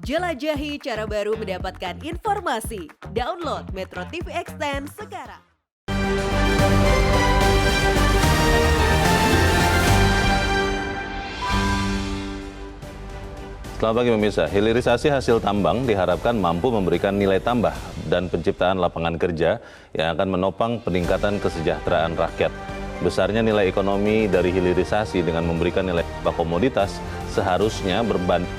Jelajahi cara baru mendapatkan informasi. Download Metro TV Extend sekarang. Selamat pagi pemirsa, hilirisasi hasil tambang diharapkan mampu memberikan nilai tambah dan penciptaan lapangan kerja yang akan menopang peningkatan kesejahteraan rakyat. Besarnya nilai ekonomi dari hilirisasi dengan memberikan nilai tambah komoditas seharusnya berbanding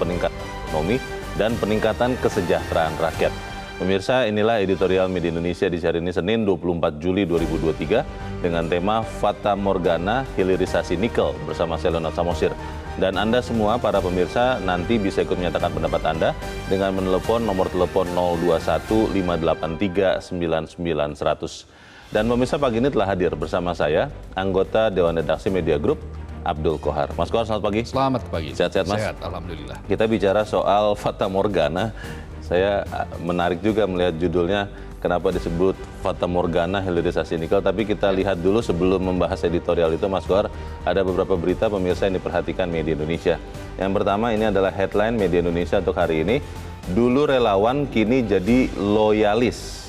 peningkatan ekonomi dan peningkatan kesejahteraan rakyat. Pemirsa, inilah editorial Media Indonesia di hari ini Senin 24 Juli 2023 dengan tema Fata Morgana Hilirisasi Nikel bersama saya Leonard Samosir. Dan Anda semua para pemirsa nanti bisa ikut menyatakan pendapat Anda dengan menelepon nomor telepon 021 583 99 100. Dan pemirsa, pagi ini telah hadir bersama saya anggota Dewan Redaksi Media Group Abdul Kohar. Mas Kohar, selamat pagi. Selamat pagi. Sehat-sehat, Mas? Sehat, alhamdulillah. Kita bicara soal Fata Morgana. Saya menarik juga melihat judulnya kenapa disebut Fata Morgana hilirisasi nikel. Tapi kita lihat dulu sebelum membahas editorial itu, Mas Kohar, ada beberapa berita pemirsa yang diperhatikan Media Indonesia. Yang pertama, ini adalah headline Media Indonesia untuk hari ini. Dulu relawan, kini jadi loyalis.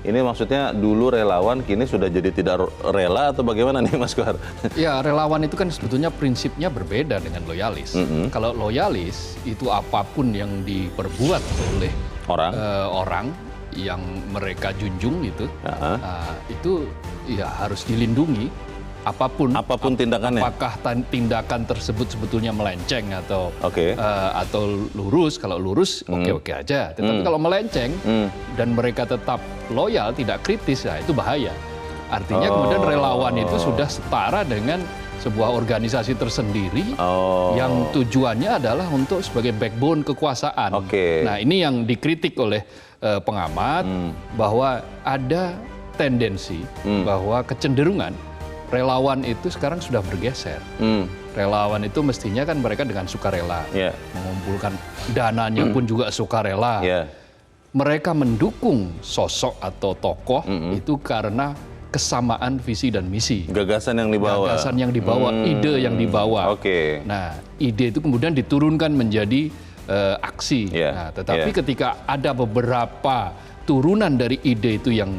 Ini maksudnya dulu relawan, kini sudah jadi tidak rela atau bagaimana nih, Mas Kohar? Ya, relawan itu kan sebetulnya prinsipnya berbeda dengan loyalis. Kalau loyalis itu apapun yang diperbuat oleh orang yang mereka junjung itu ya harus dilindungi. Apapun tindakannya. Apakah tindakan tersebut sebetulnya melenceng atau lurus? Kalau lurus oke aja. Tetapi kalau melenceng dan mereka tetap loyal, tidak kritis, ya itu bahaya. Artinya kemudian relawan itu sudah setara dengan sebuah organisasi tersendiri yang tujuannya adalah untuk sebagai backbone kekuasaan. Nah, ini yang dikritik oleh pengamat bahwa ada tendensi bahwa kecenderungan relawan itu sekarang sudah bergeser. Relawan itu mestinya kan mereka dengan sukarela, mengumpulkan dananya pun juga sukarela. Mereka mendukung sosok atau tokoh itu karena kesamaan visi dan misi. Gagasan yang dibawa. Ide yang dibawa. Nah, ide itu kemudian diturunkan menjadi aksi. Nah, tetapi ketika ada beberapa turunan dari ide itu yang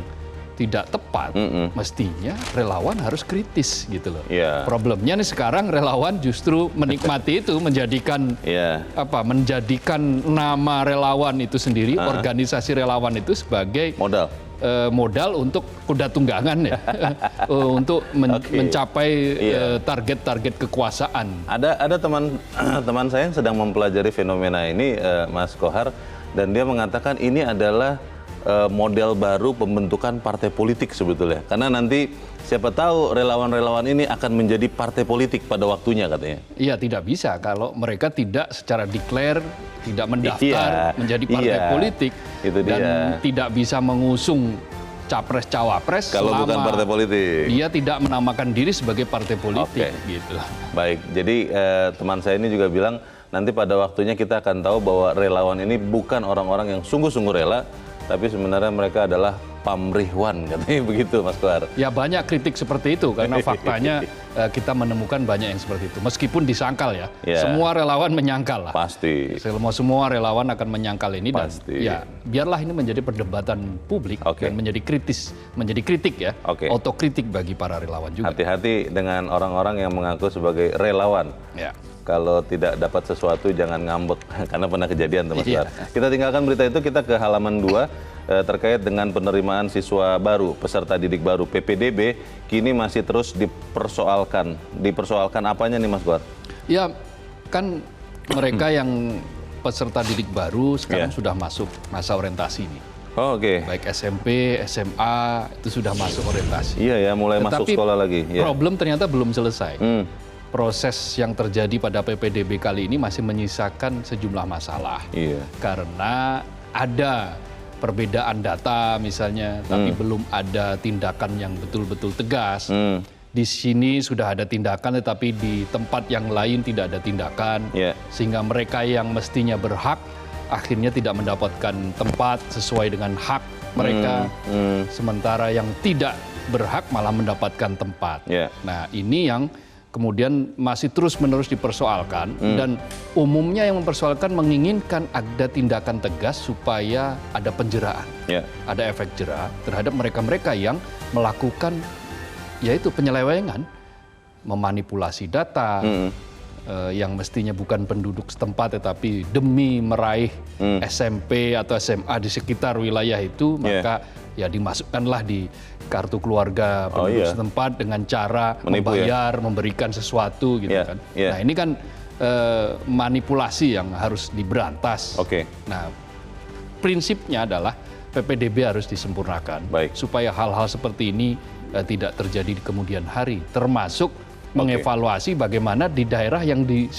tidak tepat, mestinya relawan harus kritis gitu loh. Problemnya nih sekarang relawan justru menikmati itu, menjadikan menjadikan nama relawan itu sendiri, organisasi relawan itu sebagai modal untuk kuda tunggangan ya, untuk mencapai target-target kekuasaan. Ada teman saya yang sedang mempelajari fenomena ini, Mas Kohar, dan dia mengatakan ini adalah model baru pembentukan partai politik sebetulnya. Karena nanti siapa tahu relawan-relawan ini akan menjadi partai politik pada waktunya katanya. Iya, tidak bisa kalau mereka tidak secara declare, tidak mendaftar menjadi partai politik dan tidak bisa mengusung capres-cawapres kalau bukan partai politik. Dia tidak menamakan diri sebagai partai politik gitu. Baik, jadi teman saya ini juga bilang nanti pada waktunya kita akan tahu bahwa relawan ini bukan orang-orang yang sungguh-sungguh rela, tapi sebenarnya mereka adalah pamrihwan, katanya begitu, Mas Kohar. Ya, banyak kritik seperti itu karena faktanya kita menemukan banyak yang seperti itu. Meskipun disangkal ya, semua relawan menyangkal lah. Pasti. Semua relawan akan menyangkal ini. Pasti. Dan ya biarlah ini menjadi perdebatan publik dan menjadi kritik ya, otokritik bagi para relawan juga. Hati-hati dengan orang-orang yang mengaku sebagai relawan. Kalau tidak dapat sesuatu jangan ngambek, karena pernah kejadian teman Kohar. Kita tinggalkan berita itu, kita ke halaman 2 terkait dengan penerimaan siswa baru, peserta didik baru PPDB, kini masih terus dipersoalkan. Dipersoalkan apanya nih, Mas Kohar? Ya, kan mereka yang peserta didik baru sekarang sudah masuk masa orientasi nih. Baik SMP, SMA itu sudah masuk orientasi. Iya ya, mulai masuk sekolah lagi. Problem ternyata belum selesai. Proses yang terjadi pada PPDB kali ini masih menyisakan sejumlah masalah. Karena ada perbedaan data misalnya, tapi belum ada tindakan yang betul-betul tegas. Di sini sudah ada tindakan, tetapi di tempat yang lain tidak ada tindakan. Sehingga mereka yang mestinya berhak akhirnya tidak mendapatkan tempat sesuai dengan hak mereka. Sementara yang tidak berhak malah mendapatkan tempat. Nah, ini yang kemudian masih terus-menerus dipersoalkan dan umumnya yang mempersoalkan menginginkan ada tindakan tegas supaya ada penjeraan, ada efek jera terhadap mereka-mereka yang melakukan yaitu penyelewengan, memanipulasi data yang mestinya bukan penduduk setempat tetapi demi meraih SMP atau SMA di sekitar wilayah itu, maka ya dimasukkanlah di kartu keluarga penduduk setempat dengan cara membayar, memberikan sesuatu gitu kan. Nah ini kan manipulasi yang harus diberantas. Nah prinsipnya adalah PPDB harus disempurnakan supaya hal-hal seperti ini tidak terjadi di kemudian hari, termasuk mengevaluasi bagaimana di daerah yang di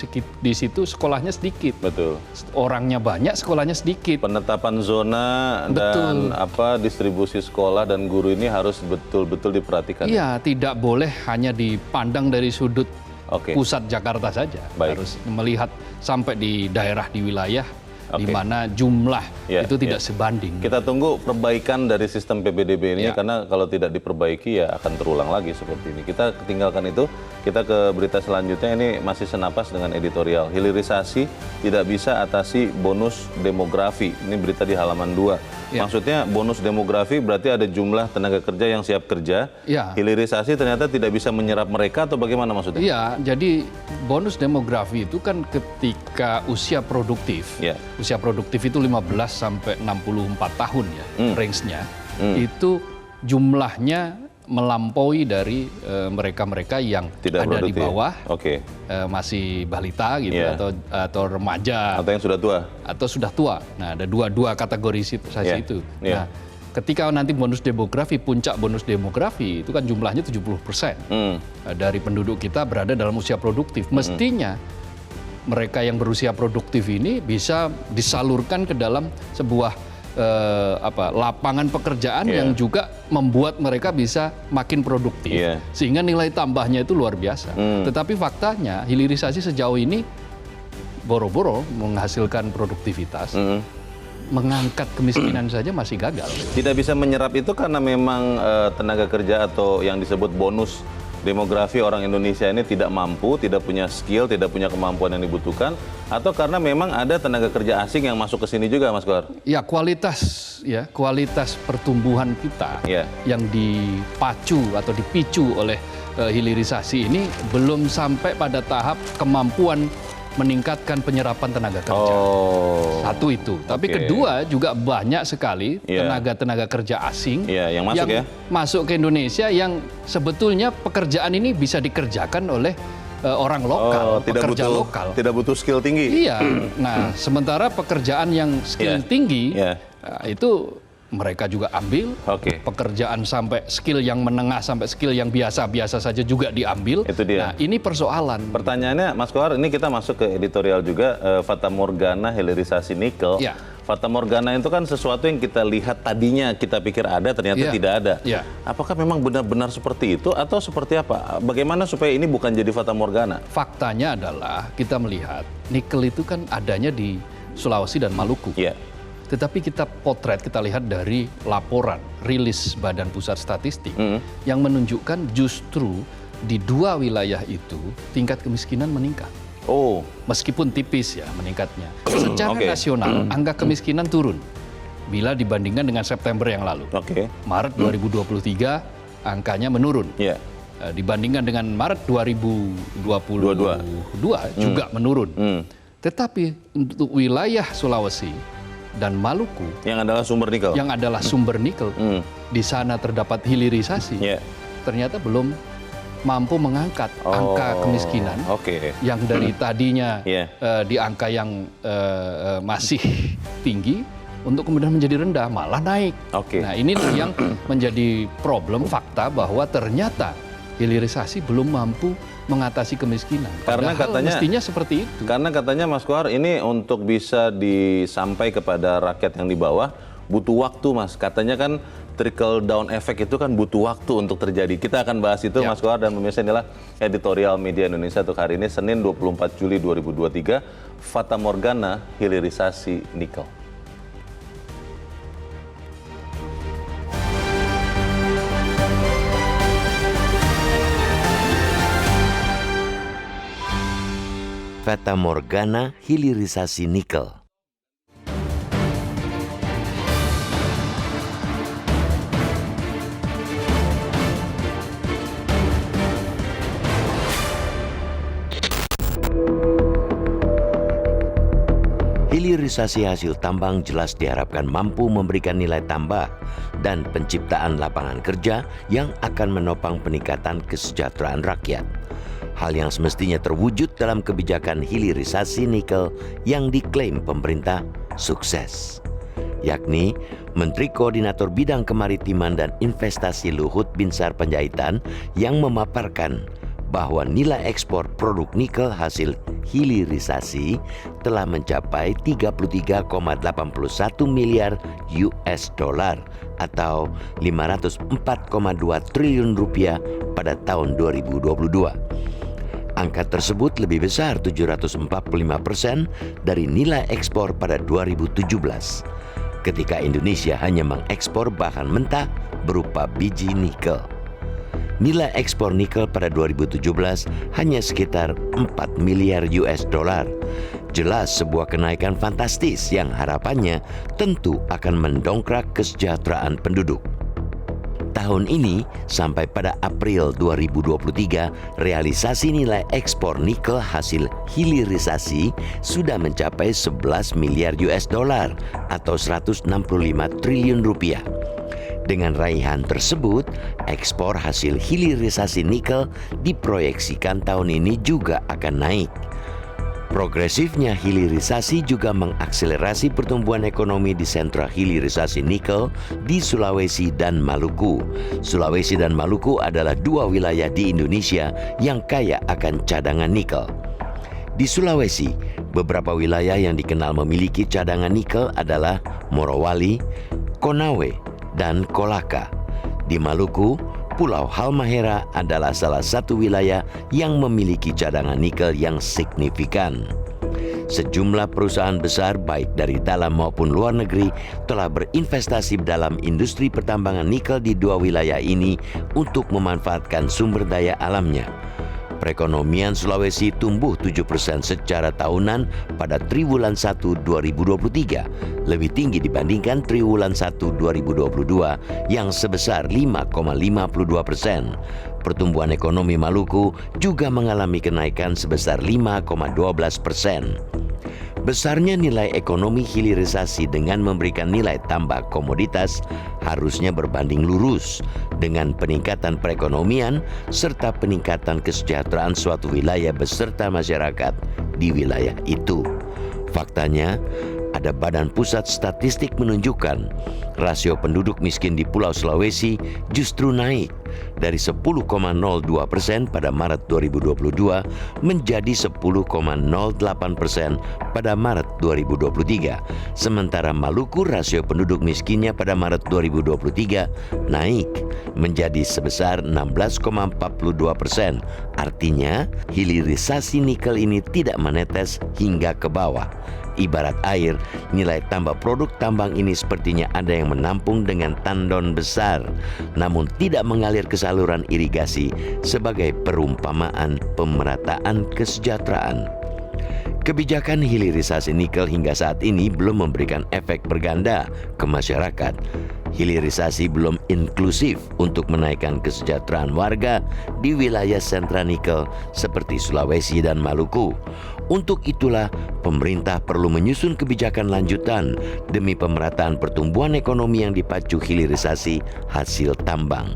situ sekolahnya sedikit, orangnya banyak, sekolahnya sedikit. Penetapan zona dan distribusi sekolah dan guru ini harus betul-betul diperhatikan. Iya, tidak boleh hanya dipandang dari sudut pusat Jakarta saja, harus melihat sampai di daerah, di wilayah di mana jumlah itu tidak sebanding. Kita tunggu perbaikan dari sistem PPDB ini karena kalau tidak diperbaiki ya akan terulang lagi seperti ini. Kita tinggalkan itu, kita ke berita selanjutnya. Ini masih senapas dengan editorial. Hilirisasi tidak bisa atasi bonus demografi. Ini berita di halaman 2. Maksudnya bonus demografi berarti ada jumlah tenaga kerja yang siap kerja. Hilirisasi ternyata tidak bisa menyerap mereka atau bagaimana maksudnya? Iya, jadi bonus demografi itu kan ketika usia produktif. Usia produktif itu 15 sampai 64 tahun ya, range-nya. Itu jumlahnya melampaui dari mereka-mereka yang tidak ada di bawah, masih balita gitu, atau remaja, atau yang sudah tua, Nah, ada dua kategorisasi itu. Nah, ketika nanti bonus demografi, puncak bonus demografi itu kan jumlahnya 70% dari penduduk kita berada dalam usia produktif. Mestinya mereka yang berusia produktif ini bisa disalurkan ke dalam sebuah lapangan pekerjaan yang juga membuat mereka bisa makin produktif, sehingga nilai tambahnya itu luar biasa. Tetapi faktanya hilirisasi sejauh ini boro-boro menghasilkan produktivitas, mengangkat kemiskinan saja masih gagal. Tidak bisa menyerap itu karena memang tenaga kerja atau yang disebut bonus demografi orang Indonesia ini tidak mampu, tidak punya skill, tidak punya kemampuan yang dibutuhkan, atau karena memang ada tenaga kerja asing yang masuk ke sini juga, Mas Kohar? Ya, kualitas pertumbuhan kita yang dipacu atau dipicu oleh hilirisasi ini belum sampai pada tahap kemampuan meningkatkan penyerapan tenaga kerja. Satu itu. Tapi kedua juga banyak sekali tenaga kerja asing yang masuk ke Indonesia yang sebetulnya pekerjaan ini bisa dikerjakan oleh orang lokal, pekerja lokal. Tidak butuh skill tinggi. Iya. Nah, sementara pekerjaan yang skill tinggi itu mereka juga ambil, pekerjaan sampai skill yang menengah sampai skill yang biasa-biasa saja juga diambil. Itu dia. Nah, ini persoalan. Pertanyaannya, Mas Kohar, ini kita masuk ke editorial juga, Fata Morgana hilirisasi nikel. Fata Morgana itu kan sesuatu yang kita lihat tadinya kita pikir ada, ternyata tidak ada. Apakah memang benar-benar seperti itu atau seperti apa? Bagaimana supaya ini bukan jadi Fata Morgana? Faktanya adalah kita melihat nikel itu kan adanya di Sulawesi dan Maluku. Tetapi kita potret, kita lihat dari laporan rilis Badan Pusat Statistik yang menunjukkan justru di dua wilayah itu tingkat kemiskinan meningkat. Meskipun tipis ya meningkatnya. Secara nasional angka kemiskinan turun bila dibandingkan dengan September yang lalu. Maret 2023 angkanya menurun. Dibandingkan dengan Maret 2022 juga menurun. Tetapi untuk wilayah Sulawesi dan Maluku yang adalah sumber nikel, di sana terdapat hilirisasi, ternyata belum mampu mengangkat angka kemiskinan yang dari tadinya di angka yang masih tinggi untuk kemudian menjadi rendah, malah naik. Nah, ini yang menjadi problem, fakta bahwa ternyata hilirisasi belum mampu mengatasi kemiskinan. Karena katanya mestinya seperti itu. Karena katanya Mas Kohar, ini untuk bisa disampaikan kepada rakyat yang di bawah butuh waktu, Mas. Katanya kan trickle down effect itu kan butuh waktu untuk terjadi. Kita akan bahas itu, Mas Kohar, dan pemirsa, inilah editorial Media Indonesia untuk hari ini, Senin 24 Juli 2023, Fata Morgana hilirisasi nikel. Fata Morgana hilirisasi nikel. Hilirisasi hasil tambang jelas diharapkan mampu memberikan nilai tambah dan penciptaan lapangan kerja yang akan menopang peningkatan kesejahteraan rakyat. Hal yang semestinya terwujud dalam kebijakan hilirisasi nikel yang diklaim pemerintah sukses, yakni Menteri Koordinator Bidang Kemaritiman dan Investasi Luhut Binsar Panjaitan yang memaparkan bahwa nilai ekspor produk nikel hasil hilirisasi telah mencapai 33,81 miliar US dollar atau 504,2 triliun rupiah pada tahun 2022. Angka tersebut lebih besar 745% dari nilai ekspor pada 2017, ketika Indonesia hanya mengekspor bahan mentah berupa biji nikel. Nilai ekspor nikel pada 2017 hanya sekitar 4 miliar US dollar. Jelas sebuah kenaikan fantastis yang harapannya tentu akan mendongkrak kesejahteraan penduduk. Tahun ini sampai pada April 2023, realisasi nilai ekspor nikel hasil hilirisasi sudah mencapai 11 miliar US dollar atau 165 triliun rupiah. Dengan raihan tersebut, ekspor hasil hilirisasi nikel diproyeksikan tahun ini juga akan naik. Progresifnya hilirisasi juga mengakselerasi pertumbuhan ekonomi di sentra hilirisasi nikel di Sulawesi dan Maluku. Sulawesi dan Maluku adalah dua wilayah di Indonesia yang kaya akan cadangan nikel. Di Sulawesi, beberapa wilayah yang dikenal memiliki cadangan nikel adalah Morowali, Konawe, dan Kolaka. Di Maluku, Pulau Halmahera adalah salah satu wilayah yang memiliki cadangan nikel yang signifikan. Sejumlah perusahaan besar baik dari dalam maupun luar negeri telah berinvestasi dalam industri pertambangan nikel di dua wilayah ini untuk memanfaatkan sumber daya alamnya. Perekonomian Sulawesi tumbuh 7% secara tahunan pada triwulan 1 2023, lebih tinggi dibandingkan triwulan 1 2022 yang sebesar 5,52%. Pertumbuhan ekonomi Maluku juga mengalami kenaikan sebesar 5,12%. Besarnya nilai ekonomi hilirisasi dengan memberikan nilai tambah komoditas harusnya berbanding lurus dengan peningkatan perekonomian serta peningkatan kesejahteraan suatu wilayah beserta masyarakat di wilayah itu. Faktanya, ada Badan Pusat Statistik menunjukkan rasio penduduk miskin di Pulau Sulawesi justru naik dari 10,02% pada Maret 2022 menjadi 10,08% pada Maret 2023. Sementara Maluku rasio penduduk miskinnya pada Maret 2023 naik menjadi sebesar 16,42%. Artinya, hilirisasi nikel ini tidak menetes hingga ke bawah. Ibarat air, nilai tambah produk tambang ini sepertinya ada yang menampung dengan tandon besar, namun tidak mengalir ke saluran irigasi sebagai perumpamaan pemerataan kesejahteraan. Kebijakan hilirisasi nikel hingga saat ini belum memberikan efek berganda ke masyarakat. Hilirisasi belum inklusif untuk menaikkan kesejahteraan warga di wilayah sentra nikel seperti Sulawesi dan Maluku. Untuk itulah, pemerintah perlu menyusun kebijakan lanjutan demi pemerataan pertumbuhan ekonomi yang dipacu hilirisasi hasil tambang.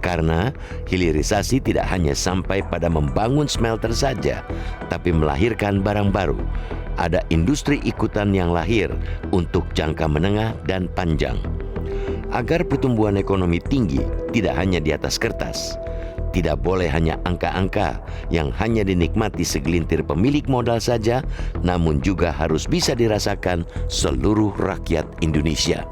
Karena hilirisasi tidak hanya sampai pada membangun smelter saja, tapi melahirkan barang baru. Ada industri ikutan yang lahir untuk jangka menengah dan panjang. Agar pertumbuhan ekonomi tinggi tidak hanya di atas kertas, tidak boleh hanya angka-angka yang hanya dinikmati segelintir pemilik modal saja, namun juga harus bisa dirasakan seluruh rakyat Indonesia.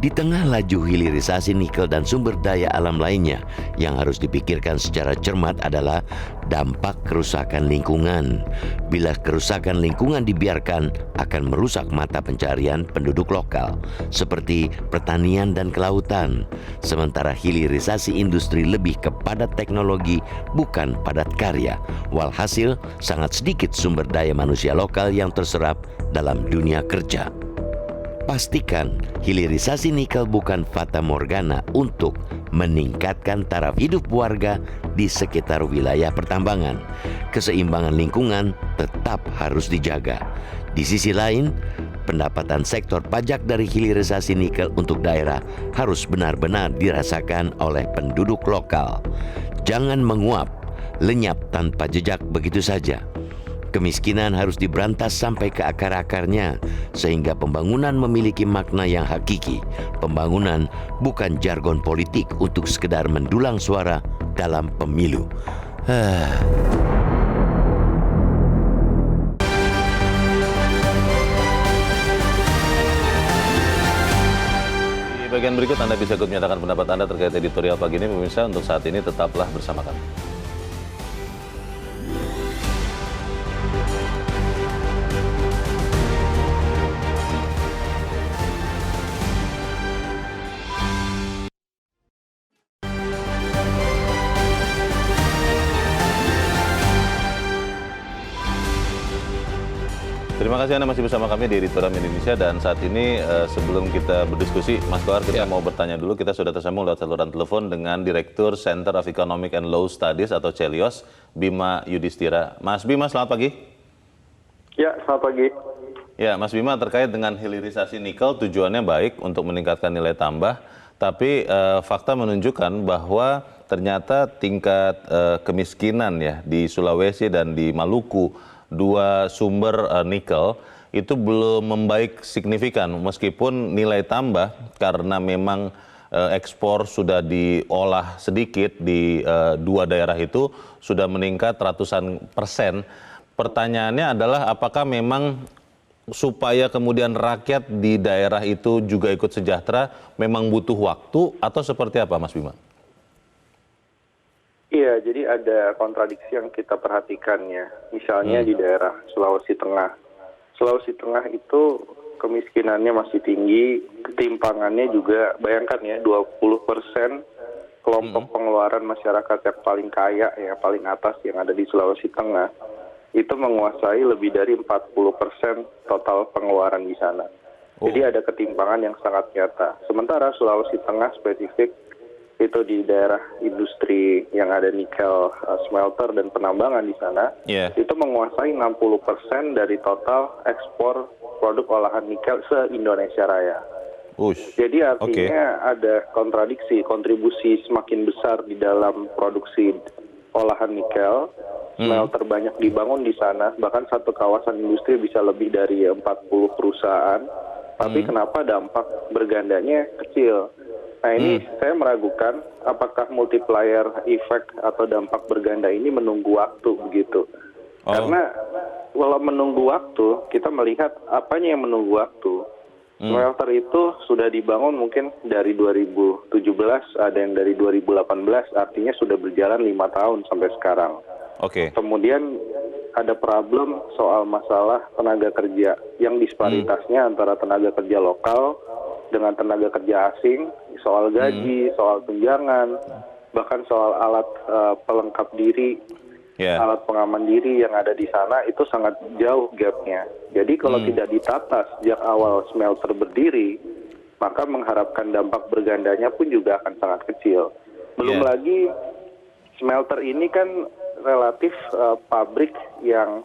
Di tengah laju hilirisasi nikel dan sumber daya alam lainnya, yang harus dipikirkan secara cermat adalah dampak kerusakan lingkungan. Bila kerusakan lingkungan dibiarkan, akan merusak mata pencarian penduduk lokal, seperti pertanian dan kelautan. Sementara hilirisasi industri lebih kepada teknologi, bukan padat karya. Walhasil, sangat sedikit sumber daya manusia lokal yang terserap dalam dunia kerja. Pastikan hilirisasi nikel bukan fata morgana untuk meningkatkan taraf hidup warga di sekitar wilayah pertambangan. Keseimbangan lingkungan tetap harus dijaga. Di sisi lain, pendapatan sektor pajak dari hilirisasi nikel untuk daerah harus benar-benar dirasakan oleh penduduk lokal. Jangan menguap, lenyap tanpa jejak begitu saja. Kemiskinan harus diberantas sampai ke akar-akarnya, sehingga pembangunan memiliki makna yang hakiki. Pembangunan bukan jargon politik untuk sekedar mendulang suara dalam pemilu. Di bagian berikut Anda bisa ikut menyatakan pendapat Anda terkait editorial pagi ini, pemirsa. Untuk saat ini tetaplah bersama kami. Terima kasih Anda masih bersama kami di Editorial Indonesia, dan saat ini sebelum kita berdiskusi, Mas Kohar, kita mau bertanya dulu. Kita sudah tersambung lewat saluran telepon dengan Direktur Center of Economic and Law Studies atau CELIOS, Bima Yudhistira. Mas Bima, selamat pagi. Ya, selamat pagi. Ya, Mas Bima, terkait dengan hilirisasi nikel, tujuannya baik untuk meningkatkan nilai tambah, tapi fakta menunjukkan bahwa ternyata tingkat kemiskinan ya di Sulawesi dan di Maluku, dua sumber nikel itu belum membaik signifikan, meskipun nilai tambah karena memang ekspor sudah diolah sedikit di dua daerah itu sudah meningkat ratusan persen. Pertanyaannya adalah apakah memang supaya kemudian rakyat di daerah itu juga ikut sejahtera memang butuh waktu atau seperti apa, Mas Bima? Iya, jadi ada kontradiksi yang kita perhatikan ya. Misalnya di daerah Sulawesi Tengah. Sulawesi Tengah itu kemiskinannya masih tinggi, ketimpangannya juga, bayangkan ya, 20% kelompok pengeluaran masyarakat yang paling kaya, ya paling atas yang ada di Sulawesi Tengah, itu menguasai lebih dari 40% total pengeluaran di sana. Jadi ada ketimpangan yang sangat nyata. Sementara Sulawesi Tengah spesifik, itu di daerah industri yang ada nikel smelter dan penambangan di sana, itu menguasai 60% dari total ekspor produk olahan nikel se-Indonesia Raya. Jadi artinya ada kontradiksi, kontribusi semakin besar di dalam produksi olahan nikel, smelter banyak dibangun di sana, bahkan satu kawasan industri bisa lebih dari 40 perusahaan, tapi kenapa dampak bergandanya kecil? Nah ini saya meragukan apakah multiplier effect atau dampak berganda ini menunggu waktu begitu. Karena kalau menunggu waktu, kita melihat apanya yang menunggu waktu. Smelter itu sudah dibangun mungkin dari 2017, ada yang dari 2018, artinya sudah berjalan 5 tahun sampai sekarang. Kemudian ada problem soal masalah tenaga kerja yang disparitasnya antara tenaga kerja lokal dengan tenaga kerja asing, soal gaji, soal tunjangan, bahkan soal alat pelengkap diri, alat pengaman diri yang ada di sana itu sangat jauh gapnya. Jadi kalau tidak ditata sejak awal smelter berdiri, maka mengharapkan dampak bergandanya pun juga akan sangat kecil. Belum lagi smelter ini kan relatif pabrik yang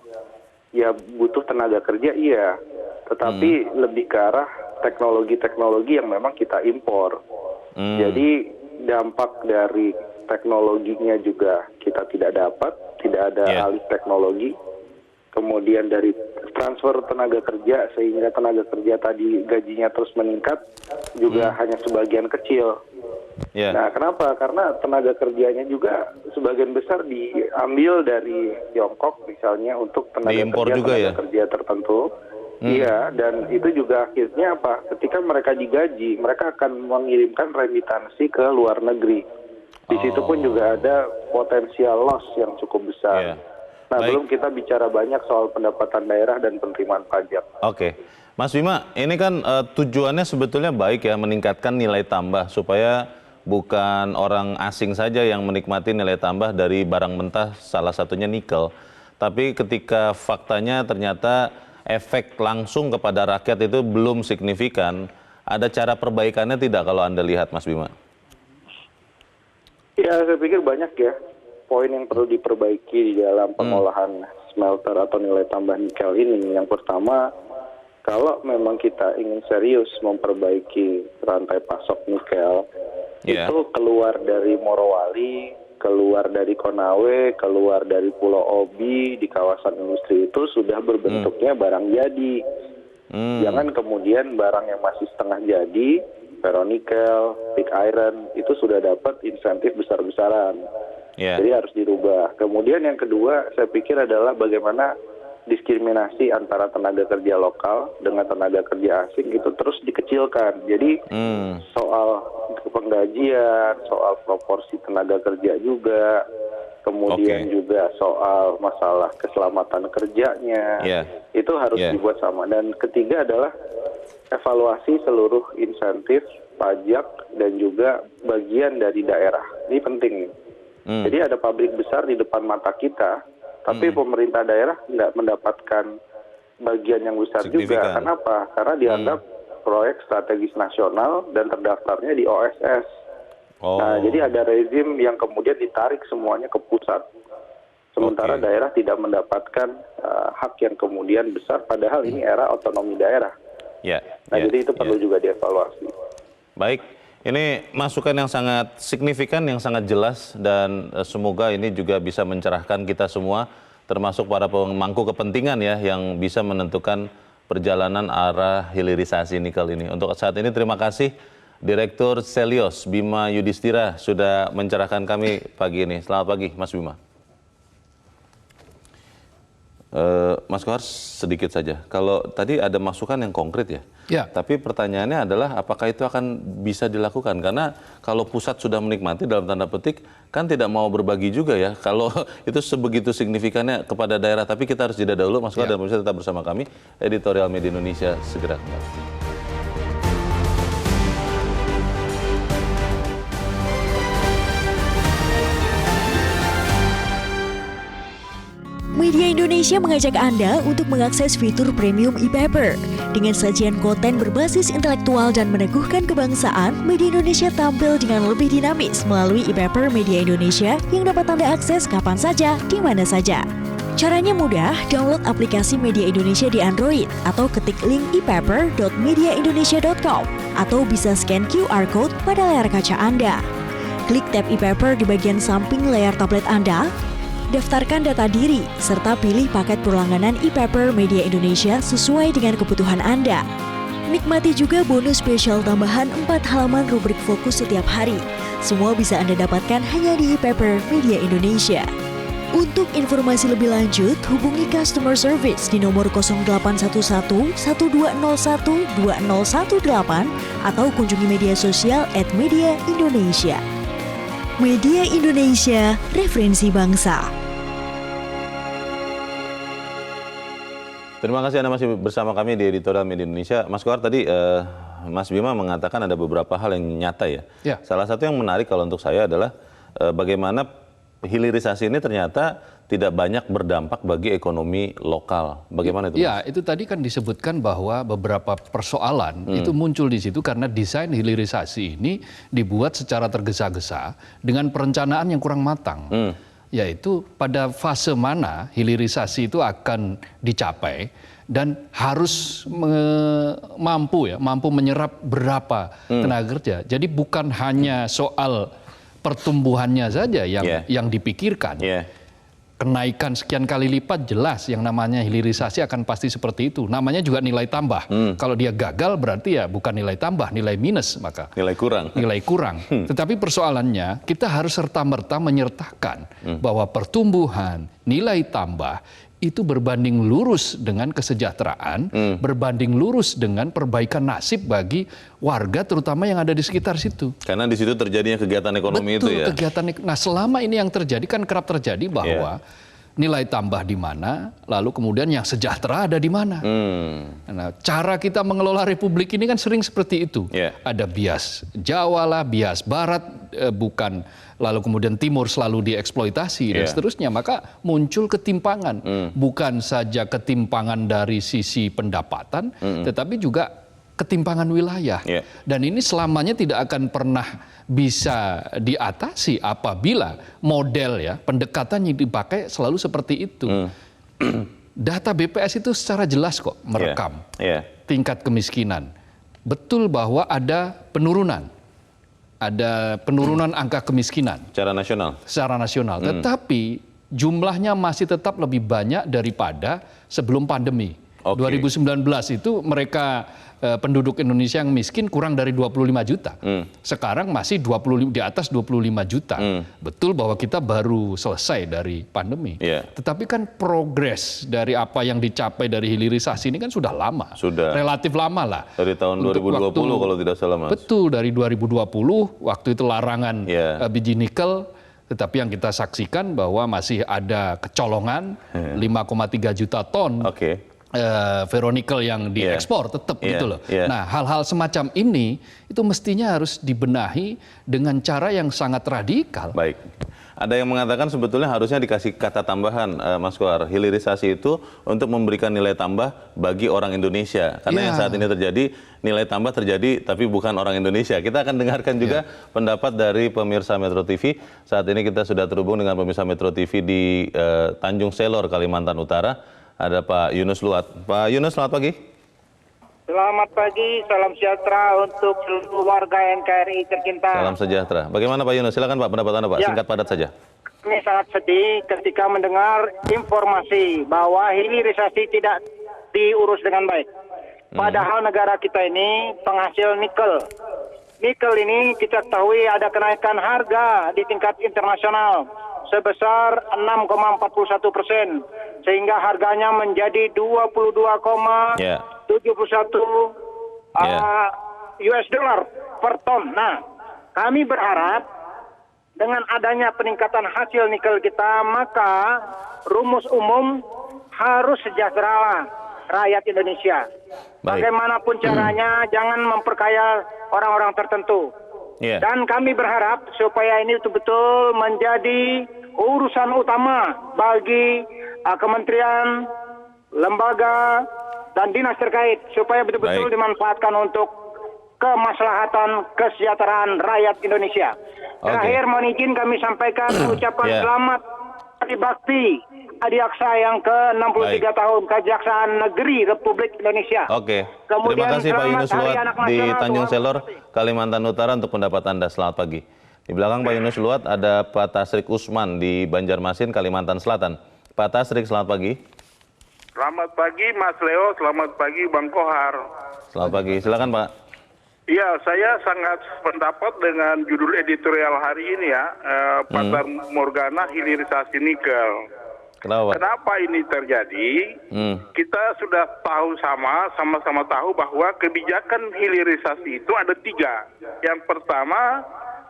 ya butuh tenaga kerja, iya, tetapi lebih ke arah teknologi-teknologi yang memang kita impor. Jadi dampak dari teknologinya juga kita tidak dapat, tidak ada alih teknologi. Kemudian dari transfer tenaga kerja, sehingga tenaga kerja tadi gajinya terus meningkat, juga hanya sebagian kecil. Nah kenapa? Karena tenaga kerjanya juga sebagian besar diambil dari Tiongkok misalnya untuk tenaga kerja tertentu. Iya, dan itu juga akhirnya apa? Ketika mereka digaji, mereka akan mengirimkan remitansi ke luar negeri. Di situ pun juga ada potensial loss yang cukup besar. Nah, belum kita bicara banyak soal pendapatan daerah dan penerimaan pajak. Oke. Mas Bima, ini kan tujuannya sebetulnya baik ya, meningkatkan nilai tambah supaya bukan orang asing saja yang menikmati nilai tambah dari barang mentah, salah satunya nikel. Tapi ketika faktanya ternyata efek langsung kepada rakyat itu belum signifikan, ada cara perbaikannya tidak kalau Anda lihat, Mas Bima? Ya, saya pikir banyak ya poin yang perlu diperbaiki di dalam pengolahan smelter atau nilai tambah nikel ini. Yang pertama, kalau memang kita ingin serius memperbaiki rantai pasok nikel, itu keluar dari Morowali, keluar dari Konawe, keluar dari Pulau Obi, di kawasan industri itu sudah berbentuknya barang jadi. Jangan kemudian barang yang masih setengah jadi, ferronikel, pig iron, itu sudah dapat insentif besar-besaran. Jadi harus dirubah. Kemudian yang kedua, saya pikir adalah bagaimana diskriminasi antara tenaga kerja lokal dengan tenaga kerja asing itu terus dikecilkan. Jadi soal penggajian, soal proporsi tenaga kerja juga, kemudian juga soal masalah keselamatan kerjanya, itu harus dibuat sama. Dan ketiga adalah evaluasi seluruh insentif, pajak, dan juga bagian dari daerah. Ini penting nih. Jadi ada pabrik besar di depan mata kita, tapi pemerintah daerah tidak mendapatkan bagian yang besar juga. Kenapa? Karena dianggap proyek strategis nasional dan terdaftarnya di OSS. Nah, jadi ada rezim yang kemudian ditarik semuanya ke pusat. Sementara daerah tidak mendapatkan hak yang kemudian besar, padahal ini era otonomi daerah. Jadi itu perlu juga dievaluasi. Baik. Ini masukan yang sangat signifikan, yang sangat jelas, dan semoga ini juga bisa mencerahkan kita semua, termasuk para pemangku kepentingan ya, yang bisa menentukan perjalanan arah hilirisasi nikel ini. Untuk saat ini terima kasih Direktur Selios Bima Yudhistira sudah mencerahkan kami pagi ini. Selamat pagi Mas Bima. Mas Kohar, sedikit saja. Kalau tadi ada masukan yang konkret ya, tapi pertanyaannya adalah apakah itu akan bisa dilakukan? Karena kalau pusat sudah menikmati dalam tanda petik, kan tidak mau berbagi juga ya. Kalau itu sebegitu signifikannya kepada daerah, tapi kita harus jeda dahulu. Mas Kohar dan pemirsa tetap bersama kami. Editorial Media Indonesia segera kembali. Media Indonesia mengajak Anda untuk mengakses fitur premium e-paper. Dengan sajian konten berbasis intelektual dan meneguhkan kebangsaan, Media Indonesia tampil dengan lebih dinamis melalui e-paper Media Indonesia yang dapat Anda akses kapan saja, di mana saja. Caranya mudah, download aplikasi Media Indonesia di Android atau ketik link e-paper.mediaindonesia.com atau bisa scan QR Code pada layar kaca Anda. Klik tab e-paper di bagian samping layar tablet Anda, daftarkan data diri, serta pilih paket berlangganan e-paper Media Indonesia sesuai dengan kebutuhan Anda. Nikmati juga bonus spesial tambahan 4 halaman rubrik fokus setiap hari. Semua bisa Anda dapatkan hanya di e-paper Media Indonesia. Untuk informasi lebih lanjut, hubungi customer service di nomor 0811 1201 2018 atau kunjungi media sosial @Media Indonesia. Media Indonesia, referensi bangsa. Terima kasih Anda masih bersama kami di Editorial Media Indonesia. Mas Kohar, tadi Mas Bima mengatakan ada beberapa hal yang nyata ya. Salah satu yang menarik kalau untuk saya adalah bagaimana hilirisasi ini ternyata tidak banyak berdampak bagi ekonomi lokal. Bagaimana itu? Ya, itu tadi kan disebutkan bahwa beberapa persoalan itu muncul di situ karena desain hilirisasi ini dibuat secara tergesa-gesa dengan perencanaan yang kurang matang. Yaitu pada fase mana hilirisasi itu akan dicapai dan harus mampu menyerap berapa tenaga kerja. Jadi bukan hanya soal pertumbuhannya saja yang dipikirkan. Kenaikan sekian kali lipat jelas yang namanya hilirisasi akan pasti seperti itu. Namanya juga nilai tambah. Kalau dia gagal berarti ya bukan nilai tambah, nilai minus maka. Nilai kurang. Nilai kurang. Tetapi persoalannya kita harus serta-merta menyertakan bahwa pertumbuhan, nilai tambah itu berbanding lurus dengan kesejahteraan, berbanding lurus dengan perbaikan nasib bagi warga terutama yang ada di sekitar situ. Karena di situ terjadinya kegiatan ekonomi. Betul, itu ya. Nah, selama ini yang terjadi kan kerap terjadi bahwa nilai tambah di mana, lalu kemudian yang sejahtera ada di mana. Nah, cara kita mengelola republik ini kan sering seperti itu. Ada bias Jawa lah, bias Barat bukan, lalu kemudian Timur selalu dieksploitasi dan seterusnya. Maka muncul ketimpangan, bukan saja ketimpangan dari sisi pendapatan, tetapi juga ketimpangan wilayah. Dan ini selamanya tidak akan pernah bisa diatasi apabila model pendekatan yang dipakai selalu seperti itu. Data BPS itu secara jelas kok merekam tingkat kemiskinan. Betul bahwa ada penurunan angka kemiskinan secara nasional. Tetapi jumlahnya masih tetap lebih banyak daripada sebelum pandemi. 2019 itu mereka penduduk Indonesia yang miskin kurang dari 25 juta. Sekarang masih di atas 25 juta. Betul bahwa kita baru selesai dari pandemi. Tetapi kan progres dari apa yang dicapai dari hilirisasi ini kan sudah lama. Relatif lama lah. Dari tahun 2020 kalau tidak salah, Mas. Betul, dari 2020 waktu itu larangan biji nikel. Tetapi yang kita saksikan bahwa masih ada kecolongan 5,3 juta ton. Ferronikel yang diekspor tetap gitu loh. Nah, hal-hal semacam ini itu mestinya harus dibenahi dengan cara yang sangat radikal. Baik. Ada yang mengatakan sebetulnya harusnya dikasih kata tambahan, Mas Kohar, hilirisasi itu untuk memberikan nilai tambah bagi orang Indonesia. Karena yang saat ini terjadi, nilai tambah terjadi tapi bukan orang Indonesia. Kita akan dengarkan juga pendapat dari pemirsa Metro TV. Saat ini kita sudah terhubung dengan pemirsa Metro TV di Tanjung Selor, Kalimantan Utara. Ada Pak Yunus Luat. Pak Yunus, selamat pagi. Selamat pagi, salam sejahtera untuk seluruh warga NKRI tercinta. Salam sejahtera. Bagaimana Pak Yunus? Silakan Pak, pendapat Anda Pak, singkat padat saja. Kami sangat sedih ketika mendengar informasi bahwa hilirisasi tidak diurus dengan baik. Padahal negara kita ini penghasil nikel. Nikel ini kita ketahui ada kenaikan harga di tingkat internasional sebesar 6,41%. Sehingga harganya menjadi 22,71 US dollar per ton. Nah, kami berharap dengan adanya peningkatan hasil nikel kita, maka rumus umum harus sejahtera rakyat Indonesia. Bagaimanapun caranya, jangan memperkaya orang-orang tertentu. Dan kami berharap supaya ini betul-betul menjadi urusan utama bagi kementerian, lembaga, dan dinas terkait supaya betul-betul dimanfaatkan untuk kemaslahatan kesejahteraan rakyat Indonesia. Terakhir mohon izin kami sampaikan ucapan selamat Hari Bakti Adiaksa yang ke-63 tahun Kejaksaan Negeri Republik Indonesia. Terima kasih Pak Yunus Luat di Tanjung Selor, Kalimantan Utara untuk pendapat Anda. Selamat pagi. Di belakang Pak Yunus Luat ada Pak Tasrik Usman di Banjarmasin, Kalimantan Selatan. Pak Tasrik, selamat pagi. Selamat pagi Mas Leo, selamat pagi Bang Kohar. Selamat pagi, silakan Pak. Iya, saya sangat pendapat dengan judul editorial hari ini ya, Fata Morgana hilirisasi nikel. Kenapa ini terjadi? Kita sudah tahu sama-sama tahu bahwa kebijakan hilirisasi itu ada 3. Yang pertama,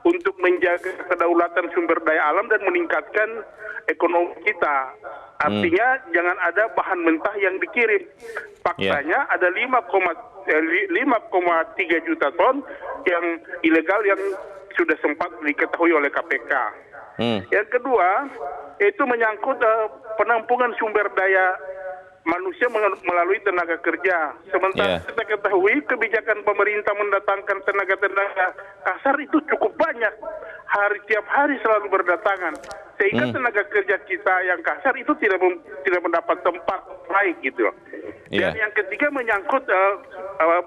untuk menjaga kedaulatan sumber daya alam dan meningkatkan ekonomi kita. Artinya jangan ada bahan mentah yang dikirim. Faktanya ada 5,3 juta ton yang ilegal yang sudah sempat diketahui oleh KPK. Yang kedua, itu menyangkut penampungan sumber daya manusia melalui tenaga kerja. Sementara kita ketahui kebijakan pemerintah mendatangkan tenaga-tenaga kasar itu cukup banyak. Tiap hari selalu berdatangan. Sehingga tenaga kerja kita yang kasar itu tidak mendapat tempat baik gitu. Dan yang ketiga menyangkut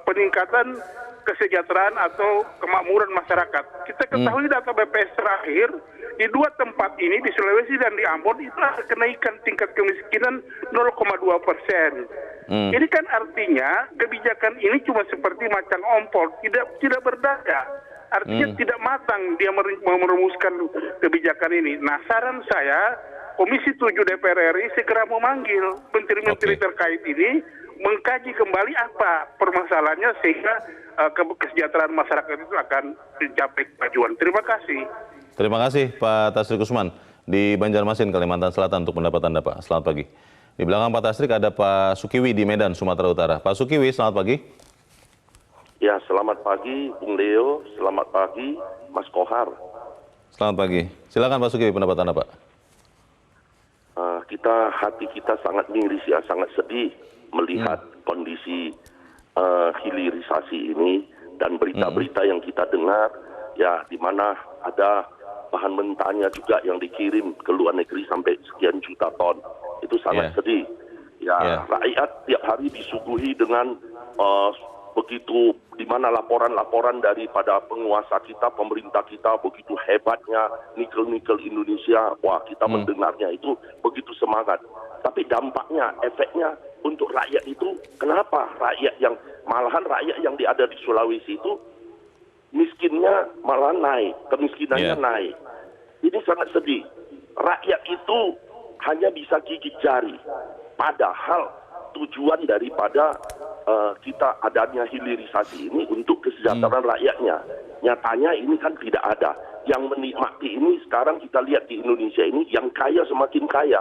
peningkatan kesejahteraan atau kemakmuran masyarakat. Kita ketahui data BPS terakhir di 2 tempat ini, di Sulawesi dan di Ambon, itu ada kenaikan tingkat kemiskinan 0,2%. Ini kan artinya kebijakan ini cuma seperti macan ompol, tidak berdaya. Artinya tidak matang dia merumuskan kebijakan ini. Nah, saran saya Komisi 7 DPR RI segera memanggil menteri-menteri terkait ini, mengkaji kembali apa permasalahannya sehingga kesejahteraan masyarakat itu akan mencapai kemajuan. Terima kasih. Terima kasih Pak Tasrik Usman di Banjarmasin, Kalimantan Selatan untuk pendapat Anda, Pak. Selamat pagi. Di belakang Pak Tasrik ada Pak Sukiwi di Medan, Sumatera Utara. Pak Sukiwi, selamat pagi. Ya, selamat pagi Bung Leo, selamat pagi Mas Kohar. Selamat pagi. Silakan Pak Sukiwi, pendapat Anda, Pak. Hati kita sangat miris ya, sangat sedih melihat kondisi hilirisasi ini dan berita-berita yang kita dengar ya, di mana ada bahan mentahnya juga yang dikirim ke luar negeri sampai sekian juta ton. Itu sangat sedih. Ya, rakyat tiap hari disuguhi dengan begitu, di mana laporan-laporan daripada penguasa kita, pemerintah kita begitu hebatnya nikel-nikel Indonesia. Wah, kita mendengarnya itu begitu semangat. Tapi dampaknya, efeknya untuk rakyat itu, kenapa malahan rakyat yang ada di Sulawesi itu miskinnya malah naik, kemiskinannya naik. Ini sangat sedih. Rakyat itu hanya bisa gigit jari. Padahal tujuan daripada kita adanya hilirisasi ini untuk kesejahteraan rakyatnya. Nyatanya ini kan tidak ada. Yang menikmati ini sekarang kita lihat di Indonesia ini, yang kaya semakin kaya.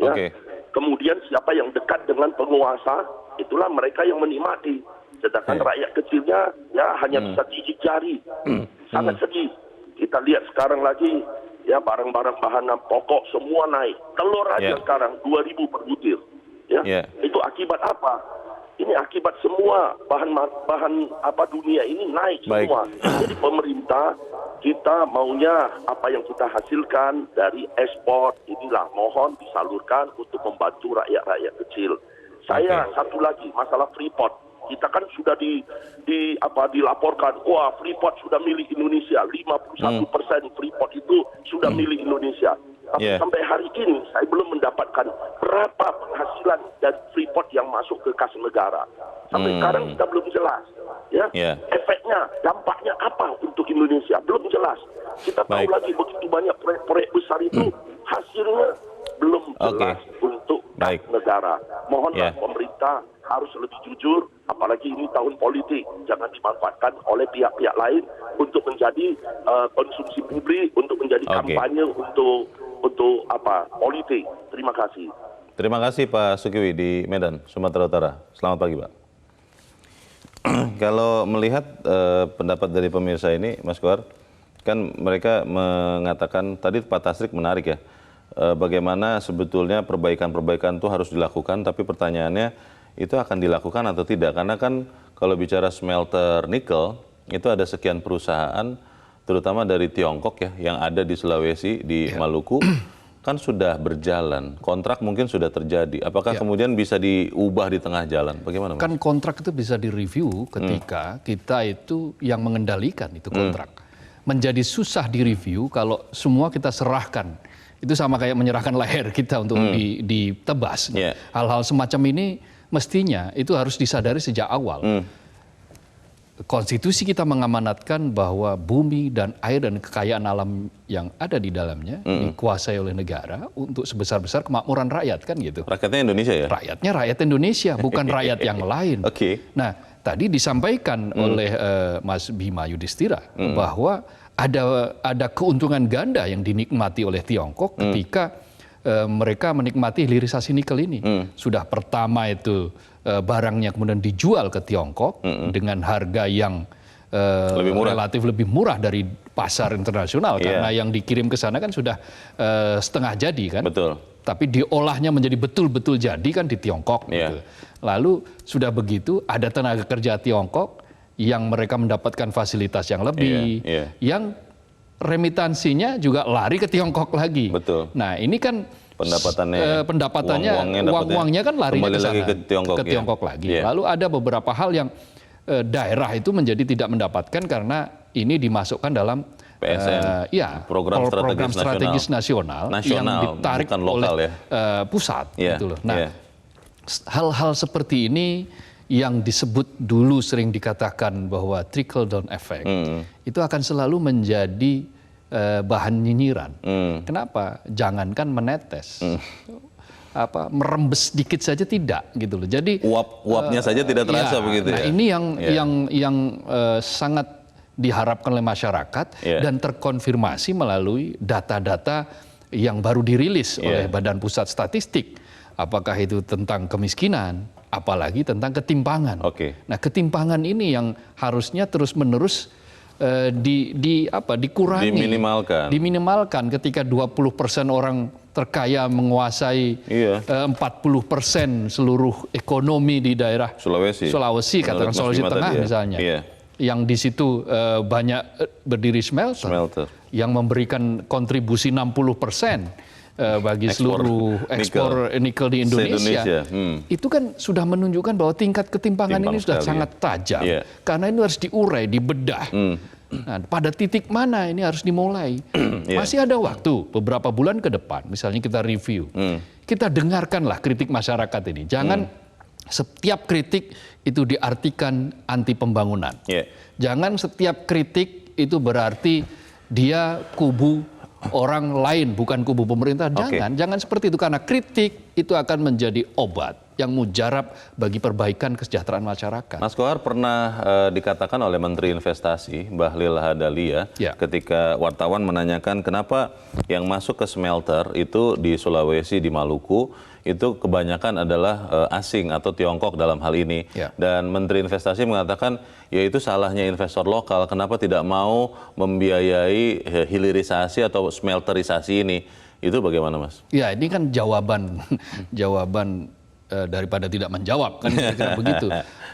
Ya. Kemudian siapa yang dekat dengan penguasa, itulah mereka yang menikmati. Sedangkan rakyat kecilnya ya hanya bisa gigit jari. Sangat sedih. Kita lihat sekarang lagi ya, barang-barang bahan pokok semua naik. Telur aja sekarang 2.000 per butir. Ya, itu akibat apa? Ini akibat semua bahan dunia ini naik semua. Jadi pemerintah kita maunya apa yang kita hasilkan dari ekspor inilah mohon disalurkan untuk membantu rakyat-rakyat kecil. Saya satu lagi masalah Freeport. Kita kan sudah dilaporkan, wah Freeport sudah milik Indonesia, 51% Freeport itu sudah milik Indonesia. Tapi sampai hari ini saya belum mendapatkan berapa penghasilan dari Freeport yang masuk ke kas negara. Sampai sekarang kita belum jelas. Ya, efeknya, dampaknya apa untuk Indonesia belum jelas. Kita tahu lagi begitu banyak proyek-proyek besar itu hasilnya belum jelas untuk kas negara. Mohonlah pemerintah harus lebih jujur, apalagi ini tahun politik, jangan dimanfaatkan oleh pihak-pihak lain untuk menjadi konsumsi publik, untuk menjadi kampanye untuk politik. Terima kasih. Terima kasih Pak Sukiwi di Medan, Sumatera Utara. Selamat pagi Pak. Kalau melihat pendapat dari pemirsa ini, Mas Kohar, kan mereka mengatakan, tadi Pak Tasrik menarik ya, bagaimana sebetulnya perbaikan-perbaikan itu harus dilakukan, tapi pertanyaannya itu akan dilakukan atau tidak? Karena kan kalau bicara smelter nikel, itu ada sekian perusahaan, terutama dari Tiongkok ya, yang ada di Sulawesi, di Maluku, kan sudah berjalan. Kontrak mungkin sudah terjadi. Apakah kemudian bisa diubah di tengah jalan? Bagaimana, Mas? Kan kontrak itu bisa direview ketika kita itu yang mengendalikan itu kontrak. Menjadi susah direview kalau semua kita serahkan. Itu sama kayak menyerahkan leher kita untuk ditebas. Hal-hal semacam ini mestinya itu harus disadari sejak awal. Konstitusi kita mengamanatkan bahwa bumi dan air dan kekayaan alam yang ada di dalamnya dikuasai oleh negara untuk sebesar-besar kemakmuran rakyat, kan gitu. Rakyatnya Indonesia ya? Rakyatnya rakyat Indonesia, bukan rakyat yang lain. Nah, tadi disampaikan oleh Mas Bima Yudhistira bahwa ada keuntungan ganda yang dinikmati oleh Tiongkok ketika mereka menikmati hilirisasi nikel ini. Sudah pertama itu barangnya kemudian dijual ke Tiongkok dengan harga yang relatif lebih murah dari pasar internasional, karena yang dikirim ke sana kan sudah setengah jadi kan. Betul. Tapi diolahnya menjadi betul-betul jadi kan di Tiongkok. Gitu. Lalu sudah begitu ada tenaga kerja Tiongkok yang mereka mendapatkan fasilitas yang lebih, yang remitansinya juga lari ke Tiongkok lagi. Betul. Nah ini kan pendapatannya uang-uangnya kan lari ke sana, ke Tiongkok lagi. Lalu ada beberapa hal yang daerah itu menjadi tidak mendapatkan karena ini dimasukkan dalam PSN, program strategis nasional yang ditarik oleh pusat. Gitu loh. Nah, hal-hal seperti ini yang disebut dulu sering dikatakan bahwa trickle down effect itu akan selalu menjadi bahan nyinyiran. Kenapa? Jangankan menetes. Merembes sedikit saja tidak gitu loh. Jadi uapnya saja tidak terasa begitu ya. Nah, ini yang sangat diharapkan oleh masyarakat dan terkonfirmasi melalui data-data yang baru dirilis oleh Badan Pusat Statistik. Apakah itu tentang kemiskinan, apalagi tentang ketimpangan. Nah, ketimpangan ini yang harusnya terus-menerus dikurangi, diminimalkan ketika 20% orang terkaya menguasai 40% seluruh ekonomi di daerah Sulawesi katakan Sulawesi Tengah misalnya, yang di situ banyak berdiri smelter, yang memberikan kontribusi 60% bagi seluruh ekspor nikel di Indonesia. Itu kan sudah menunjukkan bahwa tingkat ketimpangan ini sudah sangat tajam, karena ini harus diurai, dibedah. Nah, pada titik mana ini harus dimulai? Masih ada waktu beberapa bulan ke depan, misalnya kita review, kita dengarkanlah kritik masyarakat ini. Jangan setiap kritik itu diartikan anti pembangunan. Jangan setiap kritik itu berarti dia kubu orang lain, bukan kubu pemerintah. Jangan seperti itu, karena kritik itu akan menjadi obat yang mujarab bagi perbaikan kesejahteraan masyarakat. Mas Kohar, pernah dikatakan oleh Menteri Investasi Bahlil Lahadalia ketika wartawan menanyakan kenapa yang masuk ke smelter itu di Sulawesi, di Maluku itu kebanyakan adalah asing atau Tiongkok dalam hal ini. Dan Menteri Investasi mengatakan ya itu salahnya investor lokal, kenapa tidak mau membiayai hilirisasi atau smelterisasi ini. Itu bagaimana, Mas? Ya, ini kan jawaban daripada tidak menjawab, kan kira-kira begitu.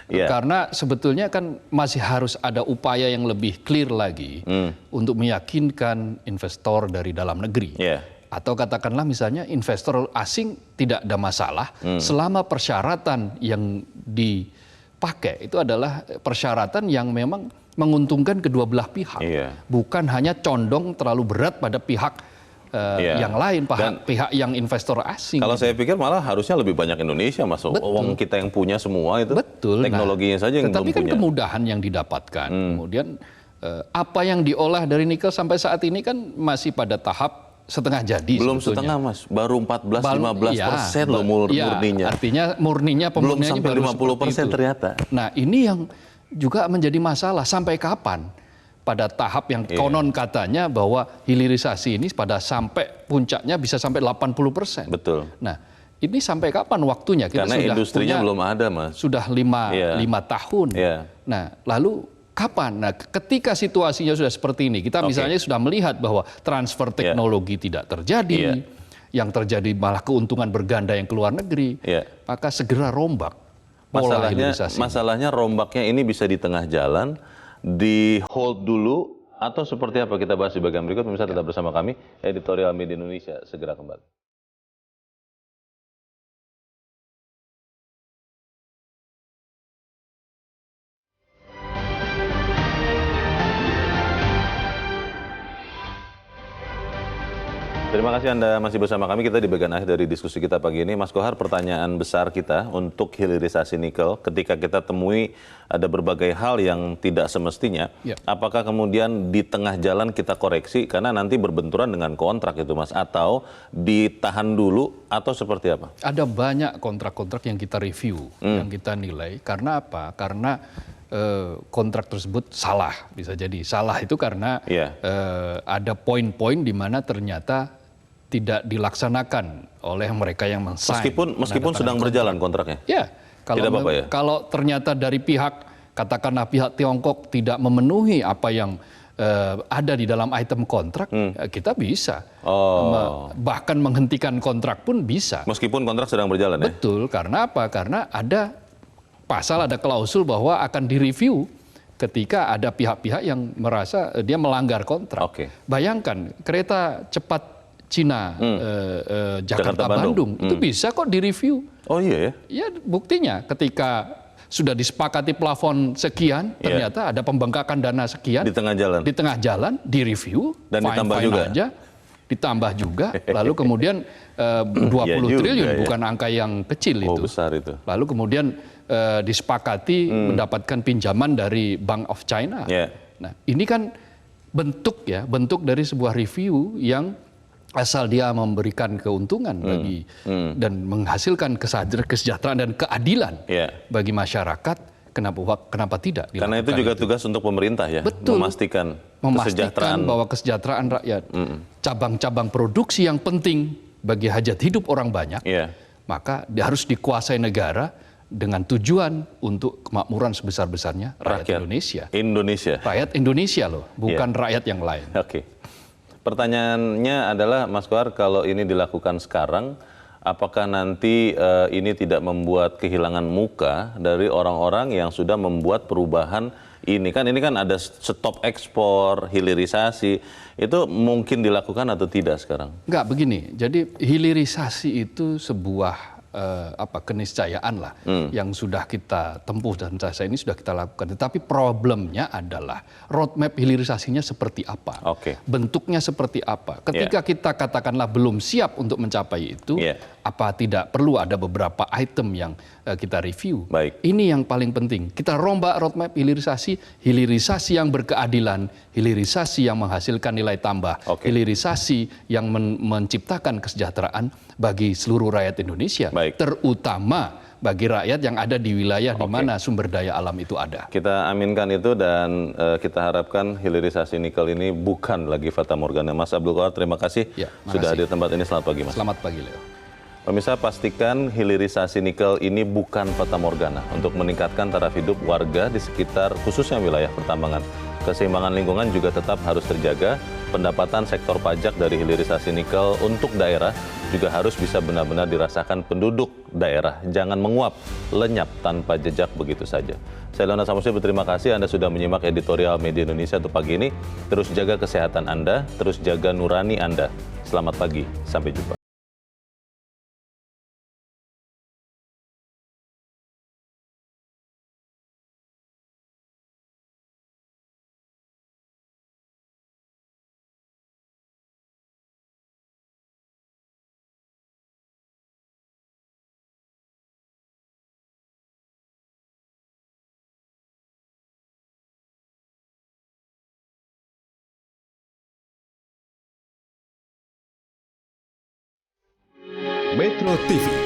Karena sebetulnya kan masih harus ada upaya yang lebih clear lagi untuk meyakinkan investor dari dalam negeri. Atau katakanlah misalnya investor asing tidak ada masalah selama persyaratan yang dipakai itu adalah persyaratan yang memang menguntungkan kedua belah pihak. Bukan hanya condong terlalu berat pada pihak yang lain, pihak yang investor asing. Kalau saya pikir malah harusnya lebih banyak Indonesia masuk. Wong kita yang punya semua itu. Teknologinya saja yang belum punya. Tapi kan kemudahan yang didapatkan. Kemudian apa yang diolah dari nikel sampai saat ini kan masih pada tahap setengah jadi. Belum setengah, Mas. Baru 14-15% loh murninya. Artinya murninya pemurniannya belum sampai 50% ternyata. Nah, ini yang juga menjadi masalah. Sampai kapan? Pada tahap yang konon katanya bahwa hilirisasi ini pada sampai puncaknya bisa sampai 80%. Betul. Nah, ini sampai kapan waktunya? Kita karena sudah industrinya belum ada, Mas. Sudah 5 tahun. Nah, lalu kapan? Nah, ketika situasinya sudah seperti ini, kita misalnya sudah melihat bahwa transfer teknologi tidak terjadi, yang terjadi malah keuntungan berganda yang keluar negeri, maka segera rombak pola hilirisasi. Masalahnya rombaknya ini bisa di tengah jalan, di hold dulu, atau seperti apa? Kita bahas di bagian berikut. Pemirsa tetap bersama kami, Editorial Media Indonesia segera kembali. Terima kasih Anda masih bersama kami. Kita di bagian akhir dari diskusi kita pagi ini. Mas Kohar, pertanyaan besar kita untuk hilirisasi nikel, ketika kita temui ada berbagai hal yang tidak semestinya, apakah kemudian di tengah jalan kita koreksi karena nanti berbenturan dengan kontrak itu, Mas, atau ditahan dulu, atau seperti apa? Ada banyak kontrak-kontrak yang kita review, yang kita nilai. Karena apa? Karena kontrak tersebut salah, bisa jadi salah itu karena ada poin-poin di mana ternyata tidak dilaksanakan oleh mereka yang men-sign. Meskipun sedang berjalan kontraknya. Kalau ternyata dari pihak, katakanlah pihak Tiongkok tidak memenuhi apa yang ada di dalam item kontrak, kita bisa bahkan menghentikan kontrak pun bisa. Meskipun kontrak sedang berjalan. Betul, karena apa? Karena ada pasal, ada klausul bahwa akan direview ketika ada pihak-pihak yang merasa dia melanggar kontrak. Bayangkan kereta cepat Cina Jakarta-Bandung itu bisa kok direview. Oh iya ya? Ya, buktinya ketika sudah disepakati plafon sekian, ternyata ada pembengkakan dana sekian di tengah jalan direview dan ditambah juga. Ditambah juga, lalu kemudian 20 triliun bukan angka yang kecil itu. Besar itu. Lalu kemudian disepakati mendapatkan pinjaman dari Bank of China. Nah, ini kan bentuk dari sebuah review yang asal dia memberikan keuntungan bagi dan menghasilkan kesejahteraan dan keadilan bagi masyarakat. Kenapa tidak dilakukan? Karena itu juga tugas untuk pemerintah ya, Betul. memastikan kesejahteraan bahwa kesejahteraan rakyat, cabang-cabang produksi yang penting bagi hajat hidup orang banyak, maka harus dikuasai negara dengan tujuan untuk kemakmuran sebesar-besarnya rakyat Indonesia. Rakyat Indonesia loh, bukan rakyat yang lain. Oke. Pertanyaannya adalah, Mas Kohar, kalau ini dilakukan sekarang, apakah nanti ini tidak membuat kehilangan muka dari orang-orang yang sudah membuat perubahan ini? Kan ada stop ekspor, hilirisasi, itu mungkin dilakukan atau tidak sekarang? Enggak, begini. Jadi hilirisasi itu sebuah keniscayaan lah yang sudah kita tempuh dan saya ini sudah kita lakukan. Tetapi problemnya adalah roadmap hilirisasinya seperti apa, bentuknya seperti apa. Ketika kita katakanlah belum siap untuk mencapai itu, apa tidak perlu ada beberapa item yang kita review? Ini yang paling penting. Kita rombak roadmap hilirisasi yang berkeadilan, hilirisasi yang menghasilkan nilai tambah, hilirisasi yang menciptakan kesejahteraan bagi seluruh rakyat Indonesia, terutama bagi rakyat yang ada di wilayah di mana sumber daya alam itu ada. Kita aminkan itu dan kita harapkan hilirisasi nikel ini bukan lagi fata morgana. Mas Abdul Kohar, terima kasih sudah hadir di tempat ini. Selamat pagi, Mas. Selamat pagi, Leo. Pemirsa, pastikan hilirisasi nikel ini bukan fata morgana untuk meningkatkan taraf hidup warga di sekitar khususnya wilayah pertambangan. Keseimbangan lingkungan juga tetap harus terjaga. Pendapatan sektor pajak dari hilirisasi nikel untuk daerah juga harus bisa benar-benar dirasakan penduduk daerah. Jangan menguap, lenyap tanpa jejak begitu saja. Saya Leonard Samusi berterima kasih Anda sudah menyimak editorial Media Indonesia untuk pagi ini. Terus jaga kesehatan Anda, terus jaga nurani Anda. Selamat pagi, sampai jumpa. Metro TV